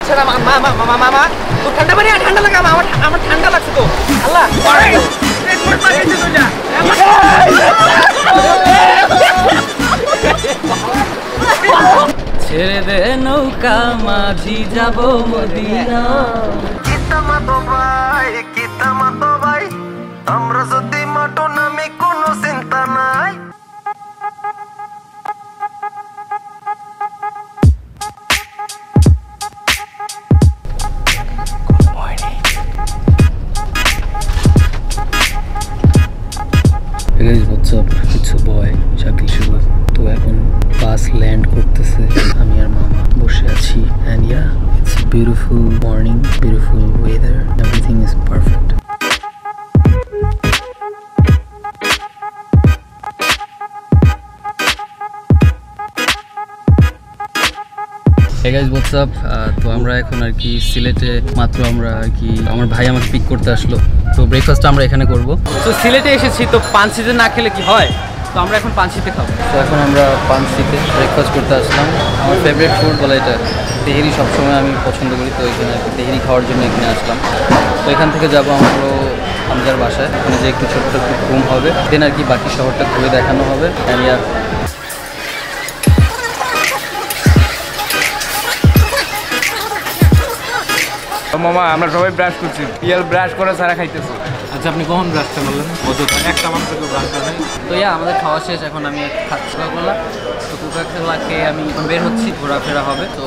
মামা তো ঠান্ডা পানি ঠান্ডা লাগা আমার ঠান্ডা লাগছে তো আল্লাহ ছেড়ে দে নৌকা মাঝি যাব মদিনা কিতামাতো ভাই আমরা যদি মাটো নামে কোনো চিন্তা নাই Hey guys, what's up? It's your boy Shakil Sugar. তো এখন বাস ল্যান্ড করতেছে আমি আর মামা বসে আছি and yeah, it's a beautiful morning, beautiful weather, everything is perfect. Hey guys, what's up? তো আমরা এখন আর কি সিলেটে মাত্র আমরা আর কি আমার ভাই আমাকে পিক করতে আসলো তো ব্রেকফাস্ট আমরা এখানে করব তো সিলেটে এসেছি তো পানসিতে না খেলে কি হয় তো আমরা এখন পানসিতে খাবো তো এখন আমরা পানসিতে ব্রেকফাস্ট করতে আসলাম আমার ফেভারিট ফুড বলে এটা তেহেরি সবসময় আমি পছন্দ করি তো এখানে তেহেরি খাওয়ার জন্য এখানে আসলাম তো এখান থেকে যাবো আমরা হামজার বাসায় ওখানে যে একটু ছোট্ট একটু ঘুম হবে দেন আর কি বাকি শহরটা ঘুরে দেখানো হবে অ্যান্ড ইয়ার মামা আমরা সবাই ব্রাশ করছি পিয়াল ব্রাশ করে সারা খাইতেছি আচ্ছা আপনি কখন ব্রাশটা করলেন একটা মানুষের তো ব্রাশ করে তো আমাদের খাওয়া শেষ এখন আমি খাচ্ছি কোকাকোলা তো কোকাকোলা খেয়ে আমি বের হচ্ছি ঘোরাফেরা হবে তো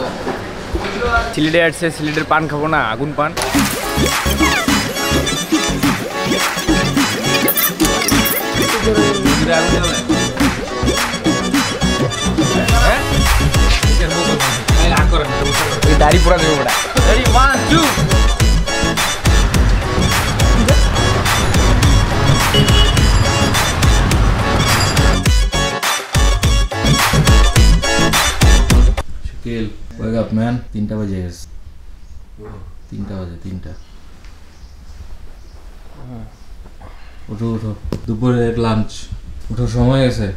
সিলেটে আসছে সিলেটের পান খাবো না আগুন পান দাড়ি পোড়া দেবো ওটা Ready, 1, 2. Shakil, wake up man. 3টা বাজে গেছে 3টা বাজে 3টা উঠো উঠো দুপুরের লাঞ্চ উঠো সময় গেছে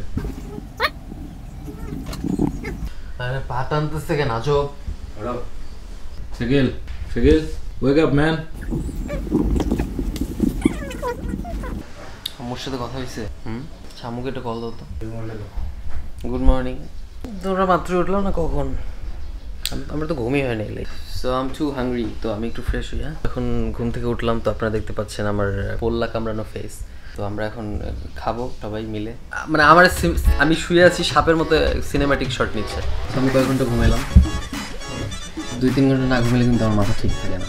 আরে পাত আনতেছে কেন আজব Shakil, wake up man. আমার সাথে কথা হয়েছে শামুকে একটা কল দাও তো গুড মর্নিং তোমরা মাত্র উঠলো না কখন আমরা তো ঘুমই হয় না so I am too hungry তো আমি একটু ফ্রেশ হই এখন ঘুম থেকে উঠলাম তো আপনারা দেখতে পাচ্ছেন আমার পোল্লা কামড়ানো ফেস তো আমরা এখন খাবো সবাই মিলে মানে আমি শুয়ে আছি সাপের মতো সিনেম্যাটিক শট নিচ্ছে আমি কয়েক ঘন্টা ঘুমাইলাম 2-3 ঘন্টা না ঘুমাইলে কিন্তু আমার মাথা ঠিক থাকে না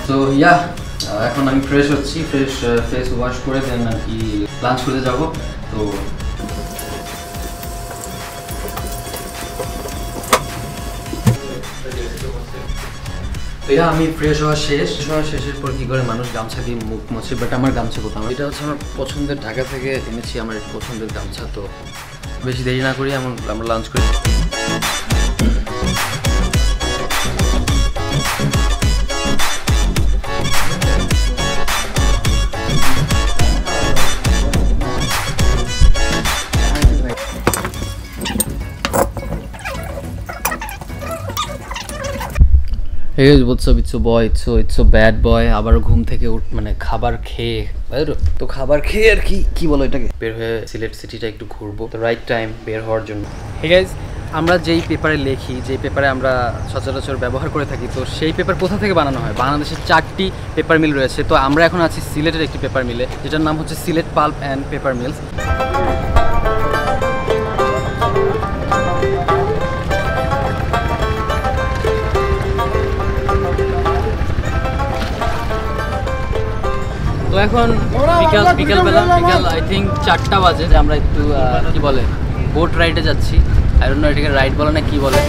তো এখন আমি ফ্রেশ হচ্ছি ফেস ওয়াশ করে দেন আর কি লাঞ্চ করতে যাব তো আমি ফ্রেশ হওয়া শেষের পর কি করে মানুষ গামছা দিয়ে মুখ মুছে বাট আমার গামছা কোথাও এটা হচ্ছে আমার পছন্দের ঢাকা থেকে এনেছি আমার পছন্দের গামছা তো বেশি দেরি না করি আমরা লাঞ্চ করি Hey guys, what's up? It's your boy. It's a bad boy. আবার ঘুম থেকে মানে খাবার খেয়ে তো খাবার খেয়ে আর কি বলো এটাকে বের হয়ে সিলেট সিটিটা একটু ঘুরবো তো রাইট টাইম বের হওয়ার জন্য Hey guys, আমরা যেই পেপারে লিখি যেই পেপারে আমরা সচরাচর ব্যবহার করে থাকি তো সেই পেপার কোথা থেকে বানানো হয় বাংলাদেশে 4টি পেপার মিল রয়েছে তো আমরা এখন আছি সিলেটের একটি পেপার মিলে যেটার নাম হচ্ছে Sylhet pulp and paper mills তো এখন বিকাল আই থিঙ্ক 4টা বাজে যে আমরা একটু কি বলে বোট রাইডে যাচ্ছি আই ডোন্ট নো এটাকে রাইড বলে না কি বলে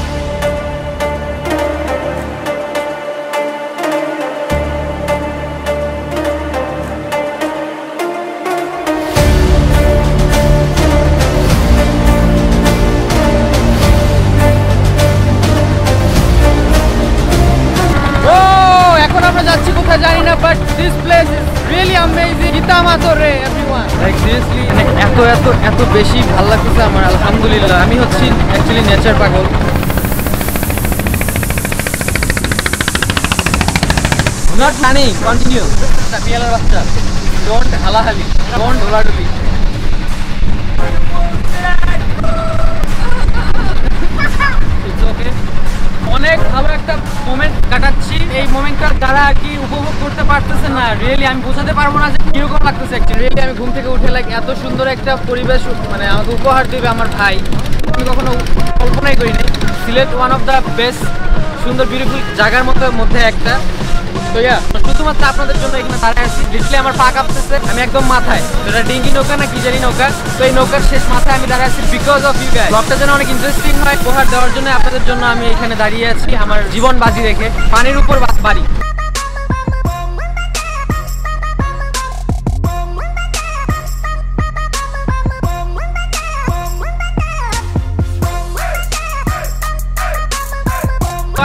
এখন আমরা যাচ্ছি কোথায় জানি না but this place is really amazing. Kita Matore, everyone. Like seriously, like এত এত এত বেশি ভালো লাগতেছে আমার, আলহামদুলিল্লাহ। আমি হচ্ছি অ্যাকচুয়ালি নেচার পাগল। Not running, continue. বিয়ালের বাচ্চা, ডোন্ট হালাহালি, ডোন্ট ঢোলাঢুলি। অনেক ভালো একটা মোমেন্ট কাটাচ্ছি। এই মোমেন্টটা যারা আর কি উপভোগ করতে পারতেছে না, রিয়েলি আমি বোঝাতে পারবো না যে কিরকম লাগতেছে। অ্যাকচুয়ালি রিয়েলি আমি ঘুম থেকে উঠে লাইক এত সুন্দর একটা পরিবেশ মানে আমাকে উপহার দেবে আমার ভাই, আমি কখনো কল্পনাই করিনি। Sylhet one of the best সুন্দর বিউটিফুল জায়গার মধ্যে একটা। তো শুধুমাত্র আপনাদের জন্য এখানে দাঁড়ায় আছি। লিটারলি আমার পা কাঁপতেছে, আমি একদম মাথায়। এটা ডিঙ্গি নৌকা না কি জানি নৌকা, তো এই নৌকার শেষ মাথায় আমি দাঁড়ায় আছি বিকজ অফ ইউ গাইস। ব্লগটা যেন অনেক ইন্টারেস্টিং হয়, উপহার দেওয়ার জন্য আপনাদের জন্য আমি এখানে দাঁড়িয়ে আছি আমার জীবন বাজি রেখে। পানির উপর বাড়ি।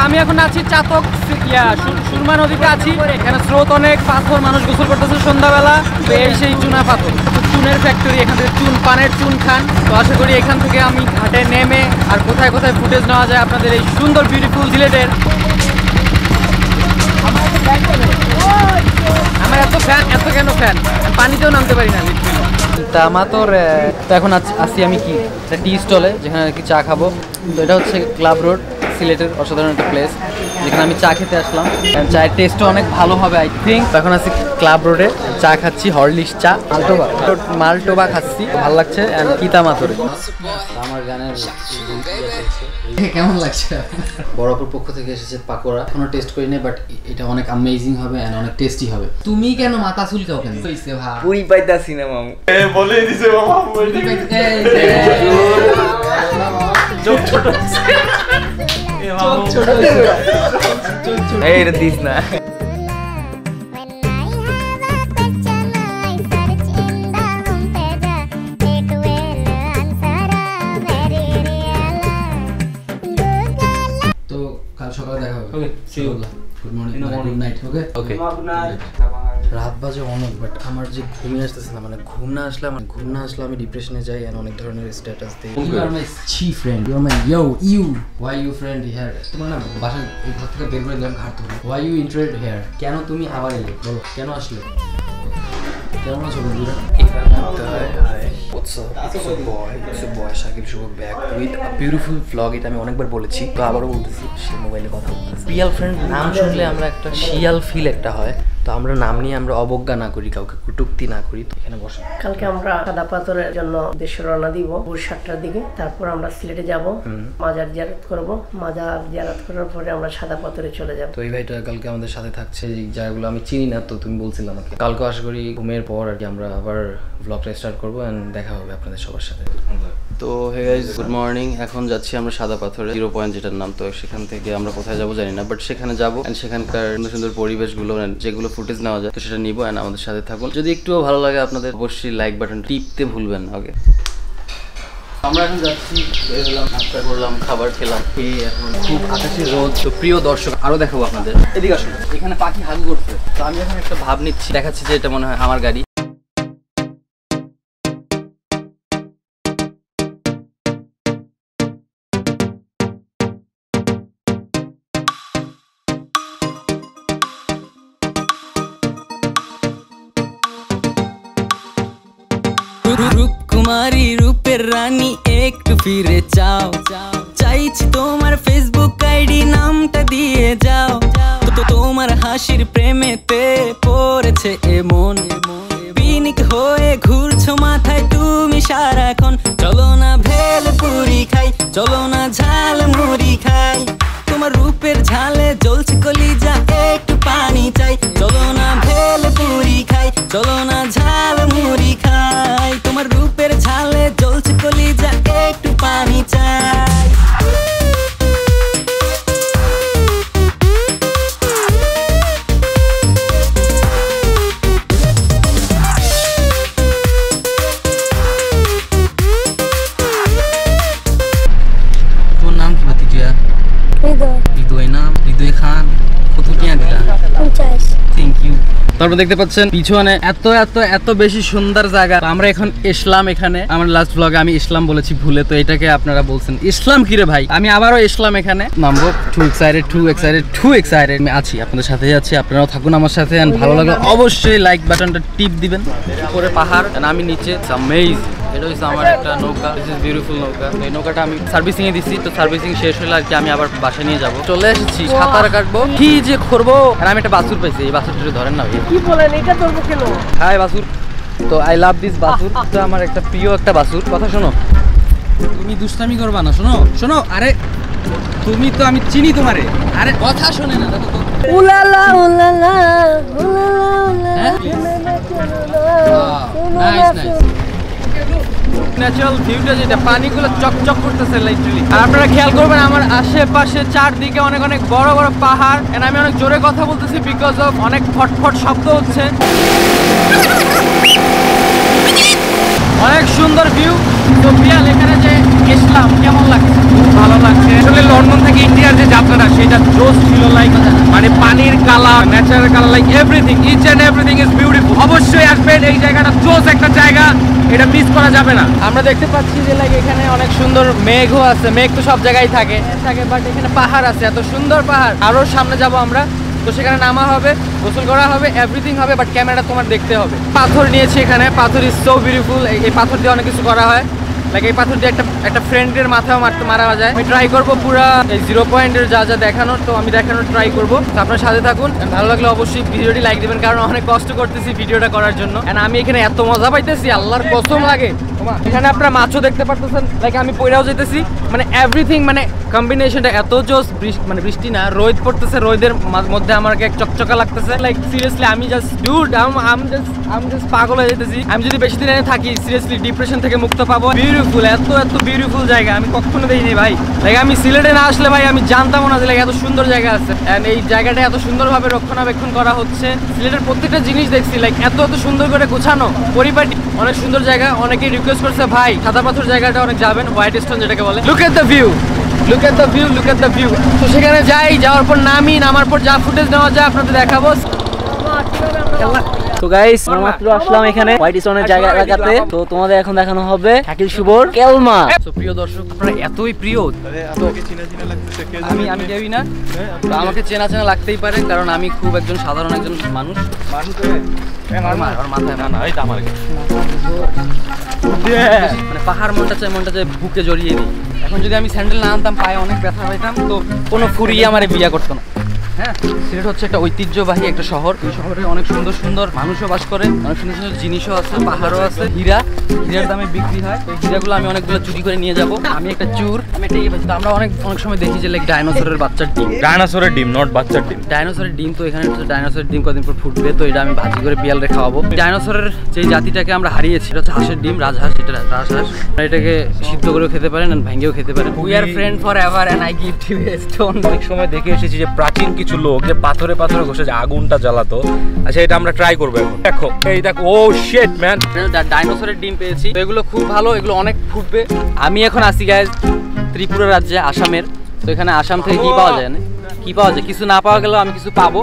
আমি এখন আছি চাতক সুরমা নদীতে আছি। এখানে স্রোত অনেক, পাথর, মানুষ গোসল করতেছে সন্ধ্যাবেলা। তো এই সেই চুনা পাথর, চুনের ফ্যাক্টরি। এখান থেকে চুন, পানের চুন খান। তো আশা করি এখান থেকে আমি ঘাটে নেমে আর কোথায় কোথায় ফুটেজ নেওয়া যায় আপনাদের এই সুন্দর বিউটিফুল সিলেটের। আমার এত ফ্যান, এত কেন ফ্যান, পানিতেও নামতে পারি না তো এখন আসছি আমি কি একটা টি স্টলে, যেখানে আর কি চা খাবো। তো এটা হচ্ছে ক্লাব রোড, সিলেটের অসাধারণ একটা প্লেস যেখানে আমি চা খেতে আসলাম। চায়ের টেস্টও অনেক ভালো হবে আই থিঙ্ক। এখন আছি ক্লাব রোডে, চা খাচ্ছি, হরলিক্স চা, মালটোবা খাচ্ছি, ভালো লাগছে। কিতা মাতরে আমার গানের কেমন লাগছে? বরফের পক্ষ থেকে এসেছে পাকোড়া, এখনো টেস্ট করিনি, বাট এটা অনেক অ্যামেজিং হবে এন্ড অনেক টেস্টি হবে। তুমি কেন মাথা চুলকাও কেন? কইছে ভাই পুই পাইতাছি না মামু, বলে দিছে মামু। চোখ ছোট, এই রে দিস না। তো কাল সকালে দেখা হবে। Okay, see you. Good morning, good night. Okay okay, good night. রাত বাজে অনেক, বাট আমার যে ঘুমিয়ে আসতেছে না, মানে ঘুম না আসলে আমি ডিপ্রেশনে যাই এন্ড অনেক ধরনের স্ট্যাটাস দেই। ইউ আর মাই চি friend, you are my you why you friend here. তোমার না বাসায় এই ঘর থেকে বের করে দিলাম ঘাট ধরে। ওয়াই ইউ ইন্টারেস্টেড হিয়ার, কেন তুমি আবার এলে বলো, কেন আসলে? কেমন আছো বন্ধুরা? Shakil Shuvo back with a beautiful vlog. এটা আমি অনেকবার বলেছি, তো আবারও বলতেছি, সে মোবাইলে কথা বলতেছি। রিয়াল ফ্রেন্ড নাম শুনলে আমরা একটা শিয়াল ফিল একটা হয়, তো আমরা নাম নিয়ে আমরা অবজ্ঞা না করি, কাউকে কটূক্তি না করি। তো এখানে বসে কালকে আমরা সাদা পাথরের জন্য দেশে রওনা দিব ভোর 7টার দিকে। তারপর আমরা সিলেটে যাব, মাজার জিয়ারত করব। মাজার জিয়ারত করার পরে আমরা সাদা পাথরে চলে যাব। তো এই ভাইটা কালকে আমাদের সাথে থাকছে, এই জায়গাগুলো আমি চিনি না, তো তুমি বলছিলে আমাকে। কালকে আশা করি ঘুমের পর আর কি আমরা আবার ব্লগটা স্টার্ট করবো এন্ড দেখা হবে আপনাদের সবার সাথে। তো হে গাইস, গুড মর্নিং। এখন যাচ্ছি আমরা সাদা পাথরে, 0 পয়েন্ট যেটার নাম। তো সেখান থেকে আমরা কোথায় যাবো জানি না, বাট সেখানে যাবো এন্ড সেখানকার সুন্দর সুন্দর পরিবেশগুলো যেগুলো ফুটেজ নেওয়া যায়, তো সেটা নিবো এন্ড আমাদের সাথে থাকুন। যদি একটুও ভালো লাগে আপনাদের, অবশ্যই লাইক বাটন টিপতে ভুলবেন না। ওকে, আমরা এখন যাচ্ছি, নাস্তা করলাম, খাবার খেলাম, খেয়ে এখন খুব আকাশের রোদ। তো প্রিয় দর্শক, আরো দেখাবো আপনাদের, এদিকে আসুন। এখানে পাখি হাগু করছে, তো আমি এখন একটা ভাব নিচ্ছি, দেখাচ্ছি যে এটা মনে হয় আমার গাড়ি। রূপকুমারী রূপের রানী একটু ফিরে চাও, চাইছি তোমার ফেসবুক আইডি নামটা দিয়ে যাও। তো তোমার হাসির প্রেমেতে পড়েছে এমন, পিনিক হয়ে ঘুরছো মাথায় তুমি সারাক্ষণ। চলো না ভেলপুরি খাই, চলো না ঝাল মুড়ি খাই, তোমার রূপের ঝালে জ্বলছে কলিজা, একটু পানি চাই। চলো না ভেলপুরি খাই, চলো না ঝাল মুড়ি খাই, তোমার রূপের ঝালে জ্বলছে কলিজা, একটু পানি চাই। তোর নাম কি ভাতিজিয়া? হৃদয় নাম, হৃদয় খান। কত টিয়া দিলা? 50। Thank you. তারপর দেখতে পাচ্ছেন পিছনে এত এত এত বেশি সুন্দর জায়গা। আমরা এখন ইসলাম এখানে, আমার লাস্ট ব্লগে আমি ইসলাম বলেছি ভুলে, তো এটাকে আপনারা বলছেন ইসলাম কি রে ভাই, আমি আবারও ইসলাম এখানে নামবো। টু এক্সাইটেড আমি আছি, আপনাদের সাথে আছি, আপনারাও থাকুন আমার সাথে। ভালো লাগলে অবশ্যই লাইক বাটনটা টিপ দিবেন। উপরে পাহাড়, আমি নিচে, অ্যামেজিং। এটা হচ্ছে আমার একটা নৌকা, দিস ইজ বিউটিফুল নৌকা। এই নৌকাটা আমি সার্ভিসিং এ দিছি, তো সার্ভিসিং শেষ হলে আর কি আমি আবার বাসায় নিয়ে যাবো। চলে এসেছি, সাঁতার কাটবো, কি যে করবো। আর আমি একটা বাছুর পাইছি, এই বাছুরটা ধরেন না ভাই। কি বলেন, এটা ধরবো কেন? হাই বাছুর, তো আই লাভ দিস বাছুর, তো আমার একটা প্রিয় একটা বাছুর। কথা শোনো, তুমি দুষ্টামি করবা না, শোনো শোনো। আরে তুমি তো, আমি চিনি তোমারে। আরে কথা শোনে না, দেখো তো। উলালা উলালা হ্যাঁ? ন্যাচারাল ভিউটা যেটা, পানিগুলো চকচক করতেছে লিটারালি। আর আপনারা খেয়াল করবেন আমার আশেপাশে চারদিকে অনেক অনেক বড় বড় পাহাড়। এন্ড আমি অনেক জোরে কথা বলতেছি বিকজ অফ অনেক ফটফট শব্দ হচ্ছে। অনেক সুন্দর ভিউ। তো বিয়াল এখানে যে ইসলাম কেমন লাগছে? ভালো লাগছে। আসলে লন্ডন থেকে ইন্ডিয়ার যে যাত্রাটা সেটা জোস ছিল, লাইক মানে পানির colour, natural colour, like everything, each and everything is beautiful. অবশ্যই আসবেন, এই জায়গাটা জোস একটা জায়গা, এটা মিস করা যাবে না। আমরা দেখতে পাচ্ছি যে লাইক এখানে অনেক সুন্দর মেঘও আছে, মেঘ তো সব জায়গায় থাকে, বাট এখানে পাহাড় আছে, এত সুন্দর পাহাড়। আরো সামনে যাব আমরা, তো সেখানে নামা হবে, গোসল করা হবে, এভরিথিং হবে, বাট ক্যামেরা তোমার দেখতে হবে। পাথর নিয়েছি এখানে, পাথর ইজ সো বিউটিফুল। এই পাথর দিয়ে অনেক কিছু করা হয়, লাইক এই পাথর দিয়ে একটা ফ্রেন্ডের মাথাও মারা যায়। আমি ট্রাই করবো পুরা এই 0 পয়েন্টের যা যা দেখানোর, তো আমি দেখানোর ট্রাই করবো। তো আপনার সাথে থাকুন, ভালো লাগলে অবশ্যই ভিডিওটি লাইক দিবেন, কারণ অনেক কষ্ট করতেছি ভিডিওটা করার জন্য। এন্ড আমি এখানে এত মজা পাইতেছি, আল্লাহর কসম লাগে। এখানে আপনারা মাছও দেখতে পারতেছেন, লাইক আমি পয়রাও যেতেছি, মানে এভরিথিং, মানে কম্বিনেশনটা এত জোস। মানে বৃষ্টি না, রোদ পড়তেছে, রোদের মধ্যে আমাকে চকচকা লাগতেছে। লাইক সিরিয়াসলি আমি জাস্ট ডুড, আমি জাস্ট পাগল হয়ে যেতেছি। আমি যদি বেশি দিন এখানে থাকি, সিরিয়াসলি ডিপ্রেশন থেকে মুক্ত পাবো। বিউটিফুল, এত এত বিউটিফুল জায়গা আমি কখনো দেখিনি ভাই। লাইক আমি সিলেটে না আসলে ভাই আমি জানতাম না যে লাইক এত সুন্দর জায়গা আছে। এন্ড এই জায়গাটা এত সুন্দরভাবে রক্ষণাবেক্ষণ করা হচ্ছে। সিলেটের প্রত্যেকটা জিনিস দেখছি, লাইক এত এত সুন্দর করে গোছানো, পরিপাটি, অনেক সুন্দর জায়গা। অনেকেই রিকোয়েস্ট করছে ভাই সাদা পাথর জায়গাটা অনেক যাবেন, হোয়াইট স্টোন যেটাকে বলে। Look at the view, look at the view, look at the view. তো সেখানে যাই, যাওয়ার পর নামি, নামার পর যা ফুটেজ নেওয়া যায় আপনাদের দেখাবো। তো গাইস মাত্র আসলাম এখানে হোয়াইট স্টোনের জায়গাটাতে, তো তোমাদের এখন দেখানো হবে শাকিল শুভর কেলমা। তো প্রিয় দর্শক, আপনারা এতই প্রিয়, তো আমি কেউই না, তো আমাকে চেনা চেনা লাগতেই পারে, কারণ আমি খুব একজন সাধারণ একজন মানুষ। মানে পাহাড় মনটা চাই বুকে জড়িয়ে দিই। এখন যদি আমি স্যান্ডেল না আনতাম পায়ে অনেক ব্যথা পাইতাম, তো কোনো ফুরিয়ে আমার বিয়া করতো না। হ্যাঁ, সিলেট হচ্ছে একটা ঐতিহ্যবাহী একটা শহর। এই শহরে অনেক সুন্দর সুন্দর মানুষও বাস করে, অনেক সুন্দর সুন্দর জিনিসও আছে, পাহাড়ও আছে, হীরার দামে বিক্রি হয়। তো হীরাগুলো আমি অনেকগুলো চুরি করে নিয়ে যাবো। আমি একটা চুর, আমি একটা তো আমরা অনেক সময় দেখি যে লাইক ডাইনোসরের বাচ্চার ডিম, ডাইনোসরের ডিম, নট বাচ্চার ডিম, ডাইনোসরের ডিম। তো এখানে হচ্ছে ডাইনোসরের ডিম কদিন পর ফুটবে, তো এটা আমি ভাজি করে পিয়ালরে খাওয়াবো। ডাইনোসরের যে জাতিটাকে আমরা হারিয়েছি, এটা হচ্ছে হাঁসের ডিম, রাজহাঁস, এটা রাজহাঁস। এটাকে সিদ্ধ করেও খেতে পারেন, ভাঙ্গেও খেতে পারেন। We are friend forever and I give you a stone. অনেক সময় দেখে এসেছি যে প্রাচীন কিছু লোক যে পাথরে ঘষে যে আগুনটা জ্বালাতো। আচ্ছা, এটা আমরা ট্রাই করবো এখন। দেখো, এই দেখো, ও শিট ম্যান, ডাইনোসরের ডিম পেয়েছি। তো এগুলো খুব ভালো, এগুলো অনেক ফুটবে। আমি এখন আসি গাইজ ত্রিপুরা রাজ্যে, আসামের। তো এখানে আসাম থেকে কি পাওয়া যায় না, কি পাওয়া যায়, কিছু না পাওয়া গেলেও আমি কিছু পাবো।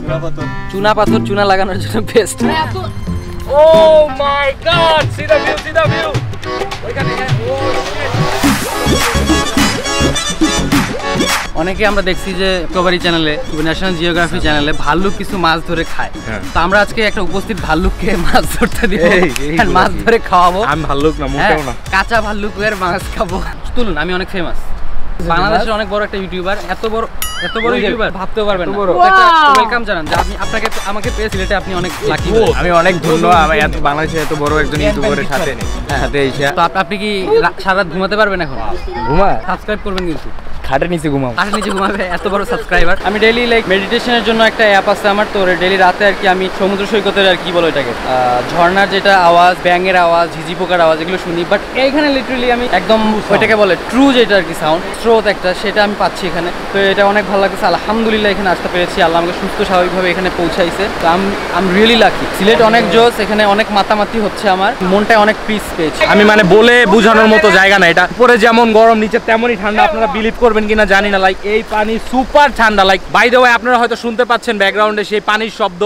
চুনা পাথর, চুনা লাগানোর জন্য best. Oh my god, see the view, see the view. ওইখানে অনেকে আমরা দেখছি যে ডিসকভারি চ্যানেলে, ন্যাশনাল জিওগ্রাফি চ্যানেলে ভাল্লুক কিছু মাছ ধরে খায়। তো আমরা আজকে একটা উপস্থিত ভাল্লুককে মাছ ধরতে দিব, মাছ ধরে খাওয়াবো। আমি ভাল্লুক না, মোটেও না, কাঁচা ভাল্লুকের মাছ খাবো। তুলুন, আমি অনেক ফেমাস, বাংলাদেশের অনেক বড় একটা ইউটিউবার, এত বড় ইউটিউবার ভাবতেও পারবেন না। ওয়েলকাম জানান যে আপনি আমাকে পেয়ে সিলেটে আপনি অনেক লাকি। আমি অনেক ধন্য, আমি বাংলাদেশে এত বড় একজন ইউটিউবারের সাথে এসে। তো আপনি কি সারা রাত ঘুমাতে পারবেন এখন? সাবস্ক্রাইব করবেন কিন্তু, খাটের নিচে ঘুমাবো, খাটের নিচে ঘুমাবে, এত বড় সাবস্ক্রাইবার। আমি ডেইলি লাইক মেডিটেশনের জন্য একটা অ্যাপ আছে আমার, তো ডেইলি রাতে আর কি আমি সমুদ্র সৈকতের আর কি বলো এটাকে, ঝর্ণার যেটা আওয়াজ, ব্যাঙের আওয়াজ, ঝিঝি পোকার আওয়াজ, এগুলো শুনি। বাট এইখানে লিটারালি আমি একদম ওইটাকে বলে ট্রু যেটা আর কি সাউন্ড, স্রোত একটা, সেটা আমি পাচ্ছি এখানে। তো এটা অনেক ভালো লাগছে, আলহামদুলিল্লাহ এখানে আসতে পেরেছি, আল্লাহ আমাকে সুস্থ স্বাভাবিকভাবে এখানে পৌঁছাইছে। তো আম রিয়েলি লাকি। সিলেট অনেক জোস, এখানে অনেক মাতামাতি হচ্ছে, আমার মনটায় অনেক পিস পেয়েছি। আমি মানে বলে বোঝানোর মতো জায়গা না এটা। উপরে যেমন গরম, নিচে তেমনই ঠান্ডা। আপনারা বিলিভ করবেন কিনা জানি না, লাইক এই পানি সুপার ঠান্ডা। লাইক বাই দ্য ওয়ে, আপনারা হয়তো শুনতে পাচ্ছেন ব্যাকগ্রাউন্ডে সেই পানির শব্দ।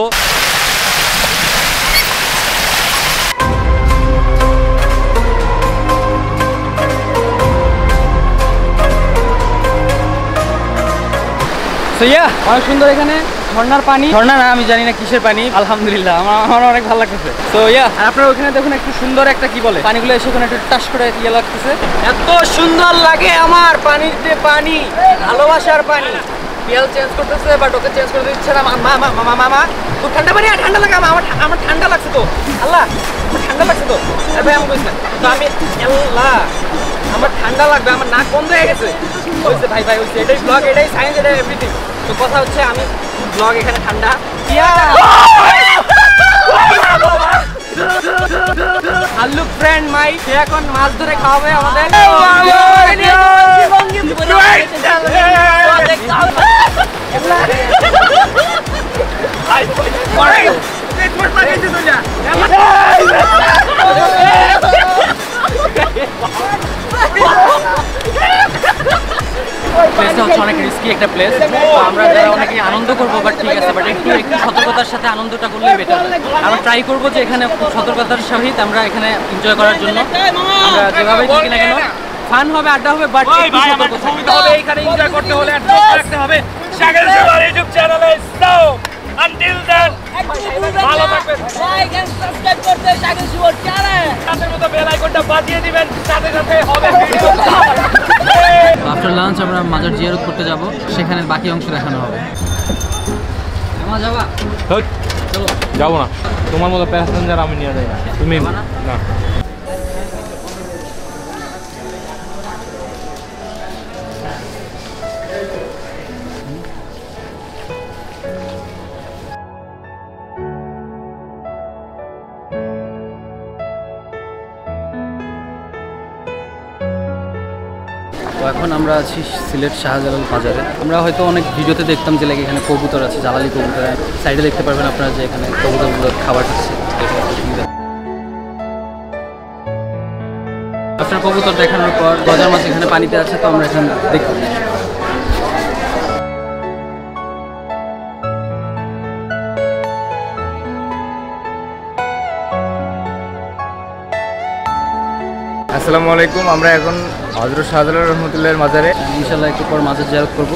সো ইয়া অনেক সুন্দর এখানে ঝর্ণার পানি, ঝর্ণা না আমি জানি না কিসের পানি, আলহামদুলিল্লাহ আমার অনেক ভালো লাগতেছে। সো ইয়া আর আপনারা ওখানে দেখুন একটু সুন্দর একটা কি বলে পানিগুলো এসে ওখানে একটু টাচ করে ইয়ে লাগতেছে, এত সুন্দর লাগে আমার পানির যে পানি, ভালোবাসার পানি। পিয়াল চেঞ্জ করতেছে বাট ওকে চেঞ্জ করে দিচ্ছে না। মামা খুব ঠান্ডা পানি, ঠান্ডা লাগে আমার ঠান্ডা লাগছে তো, আল্লাহ আমার ঠান্ডা লাগছে তো। আর ভাই আমি বলছি না তো আমি আল্লাহ আমার ঠান্ডা লাগবে, আমার নাক বন্ধ হয়ে গেছে। হয়েছে ভাই হয়েছে, এটাই ব্লগ, এটাই সায়েন্স, এটাই এভরিথিং। তো কথা হচ্ছে আমি ব্লগ এখানে ঠান্ডা আল্লুক ফ্রেন্ড মাই, সে এখন মাছ ধরে খাওয়াবে আমাদের। প্লেসটা হচ্ছে অনেক রিস্কি একটা প্লেস, আমরা যারা অনেকে আনন্দ করবো বাট ঠিক আছে, বাট একটু সতর্কতার সাথে আনন্দটা করলেই বেটার। আমরা ট্রাই করবো যে এখানে সতর্কতার সহিত আমরা এখানে এনজয় করার জন্য, আমরা যেভাবে থাকি না কেন ফান হবে, আড্ডা হবে, বাট একটু সতর্ক থাকতে হবে। এখানে এনজয় করতে হলে রাখতে হবে সাগর সুবর ইউটিউব চ্যানেলে। সো আনটিল দেন ভালো থাকবেন, লাইক এন্ড সাবস্ক্রাইব করতে সাগর সুবর চ্যানেল, সাথে মতো বেল আইকনটা বাজিয়ে দিবেন, সাথে সাথে হবে ভিডিও। আফটার লাঞ্চ আমরা মাজার জিয়ারত করতে যাব, সেখানে বাকি অংশ দেখানো হবে। আমার যাবা? চলো যাবো না, তোমার মতো প্যাসেঞ্জার আমি নিয়ে যাই না, তুমি না। তো এখন আমরা আছি সিলেট শাহজালাল বাজারে। আমরা হয়তো অনেক ভিডিওতে দেখতাম যে এখানে কবুতর আছে, জ্বালালি কবুতর, সাইডে দেখতে পারবেন আপনারা যে এখানে কবুতরগুলো খাবার খাচ্ছে। আপনার কবুতর দেখানোর পর গজার মাছ এখানে পানিতে আছে, তো আমরা এখানে দেখব। আসসালামু আলাইকুম, আমরা এখন হযরত শাহজালাল রহমতুল্লাহর মাজারে ইনশাআল্লাহ একটু পর মাজার জিয়ারত করব।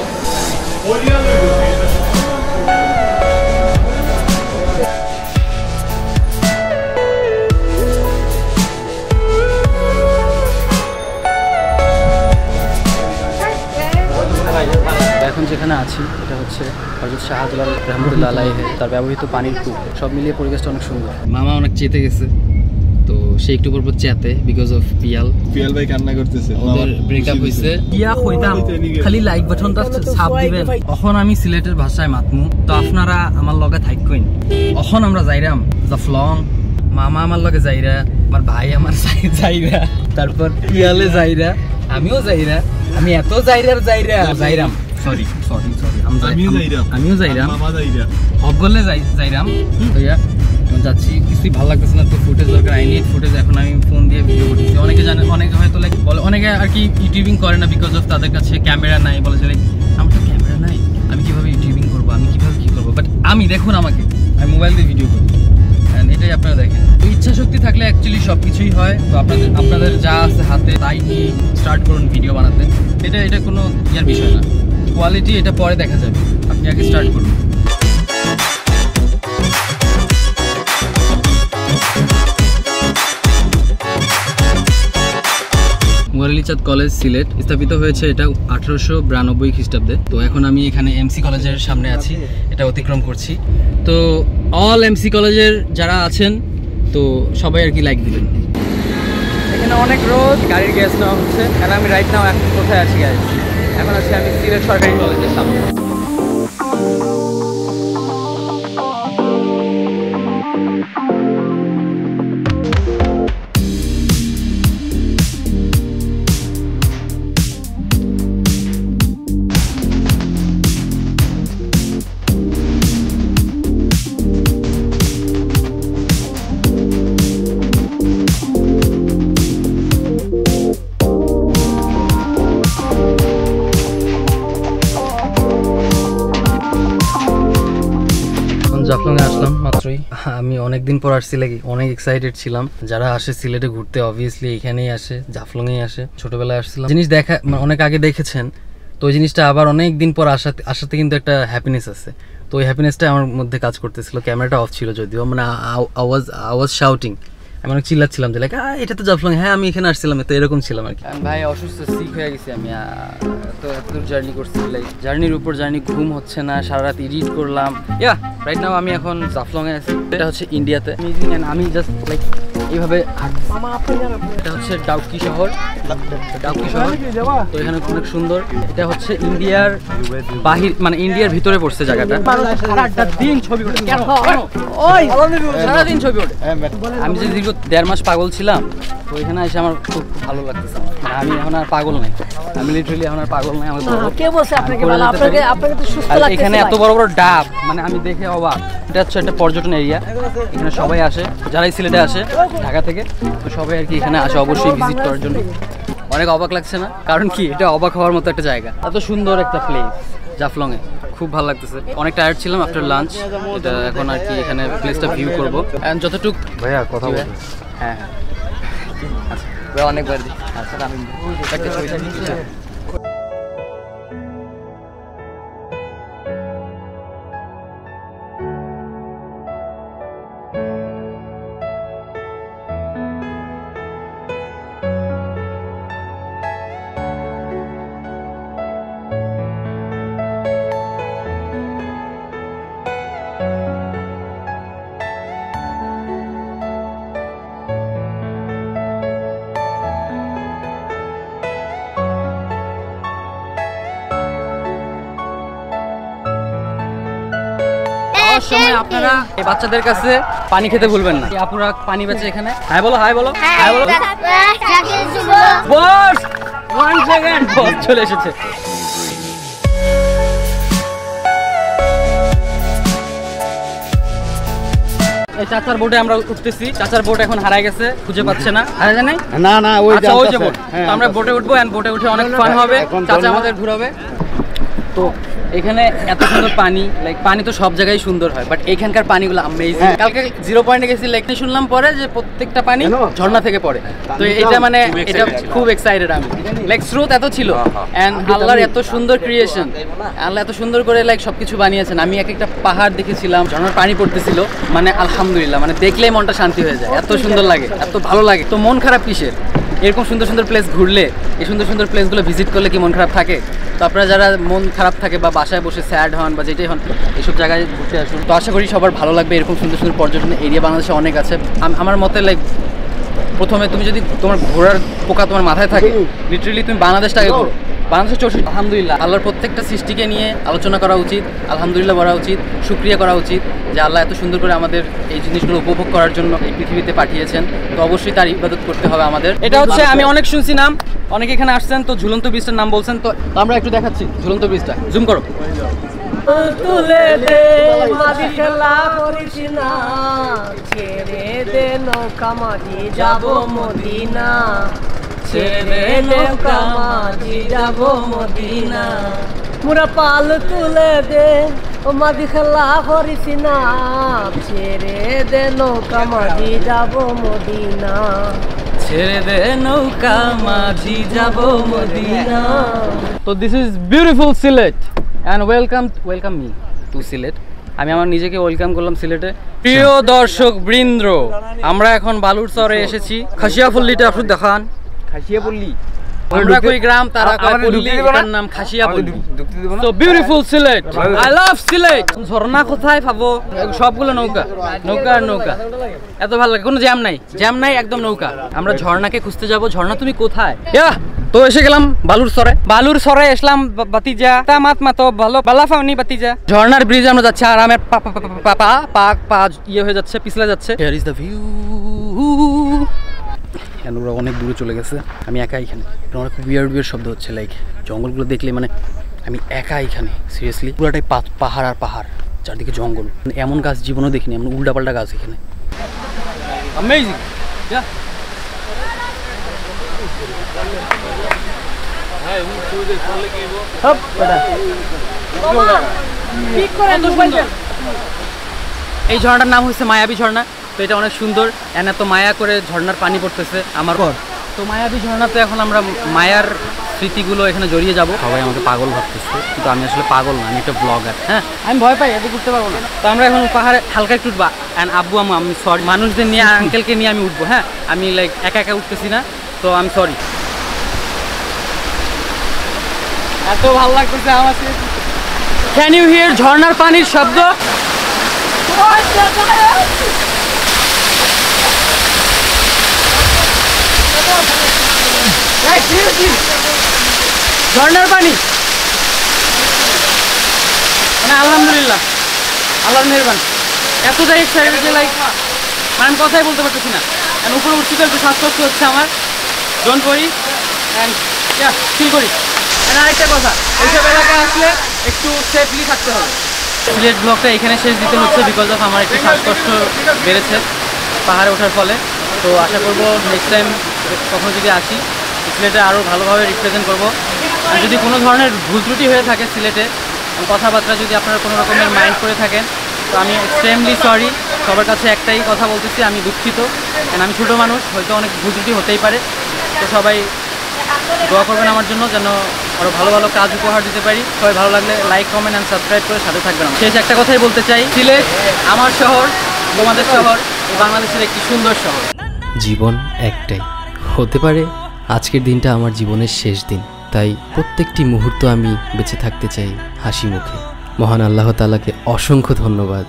এখন যেখানে আছি এটা হচ্ছে হযরত শাহজালাল রহমতুল্লাহ আলাইহি তার ব্যবহৃত পানির কূপ। সব মিলিয়ে পরিবেশটা অনেক সুন্দর। মামা অনেক চেতে গেছে, তো সে একটু পর চেতে বিকজ অফ পিয়াল ভাই কান্না করতেছে, ওদের ব্রেকআপ হইছে। ইয়া কইতাম খালি লাইক বাটনটা চাপ দিবেন। এখন আমি সিলেটের ভাষায় মাতমু, তো আপনারা আমার লগে থাকবেন। এখন আমরা যাইরাম জাফলং, মামা আমার লগে যাইরা, আমার ভাই আমার যাইরা, তারপর পিয়ালে যাইরা, আমিও যাইরা, আমি এত যাইরাম সরি আমিও যাইরাম অগলে যাইরাম। তো ইয়া যাচ্ছি, কিছুই ভালো লাগতেছে না, তো ফুটেজ দরকার, আই নিড ফুটেজ। এখন আমি ফোন দিয়ে ভিডিও করতেছি। অনেকে জানে, অনেকে হয়তো লাইক বলে, অনেকে আর কি ইউটিউবিং করে না বিকজ অফ তাদের কাছে ক্যামেরা নাই, বলে যে লাইক আমার তো ক্যামেরা নাই, আমি কিভাবে ইউটিউবিং করবো, আমি কিভাবে কি করবো। বাট আমি দেখুন আমাকে, আমি মোবাইল দিয়ে ভিডিও করি, এটাই আপনারা দেখেন। তো ইচ্ছা শক্তি থাকলে অ্যাকচুয়ালি সব কিছুই হয়। তো আপনাদের যা আছে হাতে তাই নিয়ে স্টার্ট করুন ভিডিও বানাতে। এটা কোনো ইয়ার বিষয় না, কোয়ালিটি এটা পরে দেখা যাবে, আপনি আগে স্টার্ট করুন। মুরালিচাঁদ কলেজ সিলেট স্থাপিত হয়েছে এটা 1892 খ্রিস্টাব্দে। তো এখন আমি এখানে এমসি কলেজের সামনে আছি, এটা অতিক্রম করছি। তো অল এমসি কলেজের যারা আছেন তো সবাই আর কি লাইক দিবেন। এখানে অনেক রোদ, গাড়ির গ্যাস নেওয়া হচ্ছে, কারণ আমি রাইট নাও এখন কোথায় আছি গাইস? এখন আছি আমি সিলেট সরকারি কলেজের সামনে। জাফলংয়ে আসলাম মাত্রই। আমি অনেকদিন পর আসছি, লাগি অনেক এক্সাইটেড ছিলাম। যারা আসে সিলেটে ঘুরতে অবভিয়াসলি এখানেই আসে, জাফলংয়েই আসে। ছোটবেলায় আসছিলাম, জিনিস দেখা অনেক আগে দেখেছেন, তো ওই জিনিসটা আবার অনেক দিন পর আসাতে কিন্তু একটা হ্যাপিনেস আছে। তো ওই হ্যাপিনেসটা আমার মধ্যে কাজ করতেছিল। ক্যামেরাটা অফ ছিল যদিও, মানে আওয়াজ শাউটিং, আমি অনেক চিল্লাচ্ছিলাম যে লাইক এটা তো জাফলং, হ্যাঁ আমি এখানে আসছিলাম, তো এরকম ছিলাম আর কি। ভাই অসুস্থ, সিক হয়ে গেছি আমি, তো এতদূর জার্নি করছি, লাইক জার্নির উপর জার্নি, ঘুম হচ্ছে না, সারা রাত এডিট করলাম। রাইট নাও আমি এখন জাফলংয়ে আছি, এটা হচ্ছে ইন্ডিয়াতে। আমি জাস্ট লাইক এইভাবে এটা হচ্ছে ডাউকি শহর, তো এখানে অনেক সুন্দর। এটা হচ্ছে ইন্ডিয়ার বাহির, মানে ইন্ডিয়ার ভিতরে পড়ছে জায়গাটা। সারাদিন ছবি ওঠে, সারাদিন ছবি ওঠে। আমি যে দীর্ঘ 1.5 মাস পাগল ছিলাম, তো এখানে এসে আমার খুব ভালো লাগতেছে। মানে আমি এখন আর পাগল নাই, আমি লিটারালি এখন আর পাগল নাই। এখানে এত বড় বড় ডাব, মানে আমি দেখে অবাক। এটা হচ্ছে একটা পর্যটন এরিয়া, এখানে সবাই আসে, যারাই সিলেটে আসে ঢাকা থেকে, তো সবাই আর কি এখানে আসে অবশ্যই ভিজিট করার জন্য। অনেক অবাক লাগছে না? কারণ কি, এটা অবাক হওয়ার মতো একটা জায়গা, এত সুন্দর একটা প্লেস জাফলংয়ে, খুব ভালো লাগতেছে। অনেক টায়ার্ড ছিলাম আফটার লাঞ্চ, এটা এখন আর কি এখানে প্লেসটা ভিউ করবো। এন্ড যতটুকু ভাইয়া কথা বল। হ্যাঁ আচ্ছা ভাই, অনেকবার দিই। আচ্ছা আমি একটা ছবি দিচ্ছি। সময় আপনারা এই বাচ্চাদের কাছে পানি খেতে ভুলবেন না। আপুরা পানি বেচে এখানে। হাই বলো, হাই বলো, হাই বলো। বস 1 সেকেন্ড, বস চলে এসেছে। এই চাচার বোটে আমরা উঠতেছি। চাচার বোট এখন হারায় গেছে, খুঁজে পাচ্ছে না। হারায় যায় নাই? না ওই যে বোট, তো আমরা বোটে উঠবো, এন্ড বোটে উঠে অনেক ফান হবে, চাচা আমাদের ঘুরাবে। তো এখানে এত সুন্দর পানি, লাইক পানি তো সব জায়গায় সুন্দর হয়, বাট এখানকার পানিগুলো আমেজিং। কালকে 0 পয়েন্টে গেছি, লাইক শুনলাম পরে যে প্রত্যেকটা পানি ঝর্ণা থেকে পড়ে। তো এটা মানে এটা খুব এক্সাইটেড আমি, লাইক স্রোত এত ছিল, এন্ড আল্লাহর এত সুন্দর ক্রিয়েশন, আল্লাহ এত সুন্দর করে লাইক সবকিছু বানিয়েছেন। আমি একটা পাহাড় দেখেছিলাম, ঝর্ণার পানি পড়তেছিল, মানে আলহামদুলিল্লাহ, মানে দেখলেই মনটা শান্তি হয়ে যায়, এত সুন্দর লাগে, এত ভালো লাগে। তো মন খারাপ কিসের? এরকম সুন্দর সুন্দর প্লেস ঘুরলে, এই সুন্দর সুন্দর প্লেসগুলো ভিজিট করলে কি মন খারাপ থাকে? তো আপনারা যারা মন খারাপ থাকে বা বাসায় বসে স্যাড হন বা যেটাই হন, এইসব জায়গায় ঘুরতে আসুন। তো আশা করি সবার ভালো লাগবে। এরকম সুন্দর সুন্দর পর্যটন এরিয়া বাংলাদেশে অনেক আছে। আমার মতে লাইক প্রথমে তুমি যদি তোমার ঘোরার পোকা তোমার মাথায় থাকে, লিটারেলি তুমি বাংলাদেশটাকে ঘোরো। বাংলাদেশের 64, আলহামদুলিল্লাহ, আল্লাহর প্রত্যেকটা সৃষ্টিকে নিয়ে আলোচনা করা উচিত, আলহামদুলিল্লাহ বলা উচিত, শুকরিয়া করা উচিত যে আল্লাহ এত সুন্দর করে আমাদের এই জিনিসগুলো উপভোগ করার জন্য এই পৃথিবীতে পাঠিয়েছেন। তো অবশ্যই তার ইবাদত করতে হবে আমাদের। এটা হচ্ছে, আমি অনেক শুনছি নাম, অনেকে এখানে আসছেন, তো ঝুলন্ত ব্রিজটার নাম বলছেন, তো আমরা একটু দেখাচ্ছি ঝুলন্ত ব্রিজটা, জুম করো। তুলে দে মাঝি খেলা করিস না, ছেড়ে দে নৌকা মাঝি যাব মদিনা, ছেড়ে দে নৌকা মাঝি যাব মদিনা, মুরা পাল তুলে দে ও মাঝি খেলা করিস না, ছেড়ে দে নৌকা মাঝি যাব মদিনা, ছেড়ে দে নৌকা মাঝি যাব মদিনা। তো this is beautiful Sylhet and welcome me two Sylhet. আমি আমার নিজেকে ওয়েলকাম করলাম সিলেটে। প্রিয় দর্শক বৃন্দ, আমরা এখন বালুরচরে এসেছি। খাসিয়াপল্লিটা আপনি দেখান। খাসিয়াপল্লি আমরা কই গ্রাম, তারা কয় পল্লী, এটার নাম Khasiapalli. So beautiful Sylhet, I love Sylhet. ঝর্ণা কোথায় পাবো? সবগুলো নৌকা, নৌকা আর নৌকা, এত ভালো লাগে। কোনো জ্যাম নাই, একদম নৌকা। আমরা ঝর্ণাকে খুঁজতে যাব। ঝর্ণা তুমি কোথায়? তো এসে গেলাম বালুরচরে আসলাম বাতিজা, তা মাত ভালো বালাফানি বাতিজা। ঝর্ণার ব্রিজে আমরা যাচ্ছি, আর আমার পা ইয়ে হয়ে যাচ্ছে, পিছলে যাচ্ছে। Here is the view. ওরা অনেক দূরে চলে গেছে, আমি একা এখানে। অনেক বিয়ার শব্দ হচ্ছে, লাইক জঙ্গলগুলো দেখলে মানে আমি একা এখানে, সিরিয়াসলি পুরাটাই পাহাড় আর পাহাড়, চারদিকে জঙ্গল। এমন গাছ জীবনেও দেখিনি, এমন উল্টাপাল্টা গাছ এখানে। অ্যামেজিং। এই ঝর্ণাটার নাম হচ্ছে মায়াবী ঝর্ণা। তো এটা অনেক সুন্দর, এত মায়া করে ঝর্ণার পানি পড়তেছে আমার পর। তো মায়াবী ঝর্ণাতে এখন আমরা মায়ার স্মৃতিগুলো এখানে জড়িয়ে যাব। সবাই আমাকে পাগল ভাবতেছে, কিন্তু আমি আসলে পাগল না, আমি একটা ব্লগার। হ্যাঁ, আমি ভয় পাই, এত উঠতে পারবো না। তো আমরা এখন পাহাড়ে হালকা একটু উঠবা। অ্যান্ড আব্বু আম্মু, আমি সরি, মানুষদের নিয়ে, আঙ্কেলকে নিয়ে আমি উঠবো। হ্যাঁ, আমি লাইক একা একা উঠতেছি না, তো আমি সরি। এত ভালো লাগতেছে আমার। ক্যান ইউ হিয়ার ঝর্ণার পানির শব্দ? ঝর্ণার পানি মানে আলহামদুলিল্লাহ, আল্লাহর মেহেরবান। এতটাই এক্সাইটেড যে লাইক মানে আমি কথাই বলতে পারতেছি না। অ্যান্ড উপরে উঠছি তো একটু শ্বাসকষ্ট হচ্ছে আমার, ডোন্ট ওয়ারি, অ্যান্ড ফিল করি। অ্যান্ড আরেকটা কথা, এইসব এলাকায় আসলে একটু সেফলি থাকতে হবে। সিলেট ব্লগটা এখানে শেষ দিতে হচ্ছে বিকজ অফ আমার একটু শ্বাসকষ্ট বেড়েছে পাহাড়ে ওঠার ফলে। তো আশা করবো নেক্সট টাইম কখনো যদি আসি সিলেটে আরও ভালোভাবে রিপ্রেজেন্ট করবো। আর যদি কোনো ধরনের ভুল ত্রুটি হয়ে থাকে সিলেটে কথাবার্তা, যদি আপনারা কোনো রকমের মাইন্ড করে থাকেন, তো আমি এক্সট্রিমলি সরি। সবার কাছে একটাই কথা বলতেছি, আমি দুঃখিত। কারণ আমি ছোটো মানুষ, হয়তো অনেক ভুল ত্রুটি হতেই পারে। তো সবাই দোয়া করবেন আমার জন্য, যেন আরও ভালো ভালো কাজ উপহার দিতে পারি। সবাই ভালো লাগলে লাইক, কমেন্ট অ্যান্ড সাবস্ক্রাইব করে সাথে থাকবেন। শেষ একটা কথাই বলতে চাই, সিলেট আমার শহর, তোমাদের শহর, বাংলাদেশের একটি সুন্দর শহর। জীবন একটাই, হতে পারে আজকের দিনটা আমার জীবনের শেষ দিন, তাই প্রত্যেকটি মুহূর্ত আমি বেঁচে থাকতে চাই হাসি মুখে। মহান আল্লাহ তাআলাকে অসংখ্য ধন্যবাদ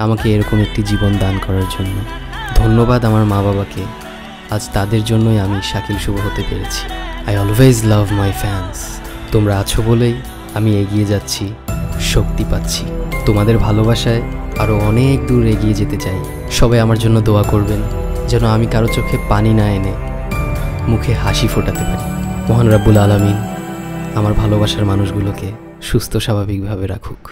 আমাকে এরকম একটি জীবন দান করার জন্য। ধন্যবাদ আমার মা বাবাকে, আজ তাদের জন্যই আমি শাকিল শুভ হতে পেরেছি। I always love my fans. তোমরা আছো বলেই আমি এগিয়ে যাচ্ছি, শক্তি পাচ্ছি। তোমাদের ভালোবাসায় আরও অনেক দূর এগিয়ে যেতে চাই। সবাই আমার জন্য দোয়া করবেন, যেন আমি কারো চোখে পানি না এনে মুখে হাসি ফোটাতে পারি। মহান রাব্বুল আলামিন আমার ভালোবাসার মানুষগুলোকে সুস্থ স্বাভাবিকভাবে রাখুক।